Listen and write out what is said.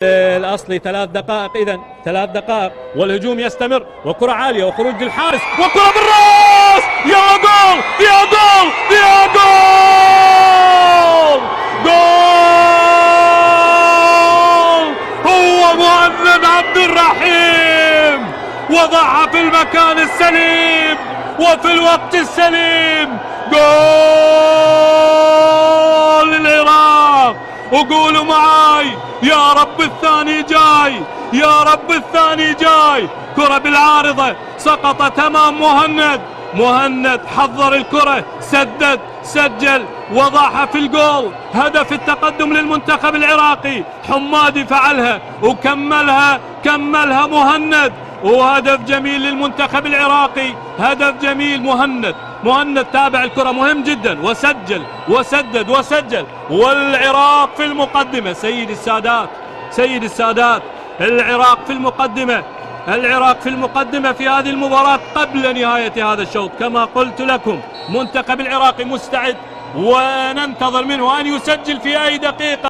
الأصلي 3 دقائق، إذن 3 دقائق والهجوم يستمر، وكرة عالية وخروج للحارس وكرة بالراس، يا جول يا جول يا جول، جول! هو مهند عبد الرحيم وضعها في المكان السليم وفي الوقت السليم. جول للعراق، وقولوا معاي يا رب الثاني جاي، يا رب الثاني جاي. كرة بالعارضة سقطت امام مهند حضر الكرة، سدد، سجل، وضعها في الجول. هدف التقدم للمنتخب العراقي، حمادي فعلها وكملها مهند، وهدف جميل للمنتخب العراقي، هدف جميل. مهند تابع الكرة مهم جدا، وسدد وسجل، والعراق في المقدمة. سيد السادات العراق في المقدمة في هذه المباراة قبل نهاية هذا الشوط. كما قلت لكم منتخب العراقي مستعد، وننتظر منه أن يسجل في أي دقيقة.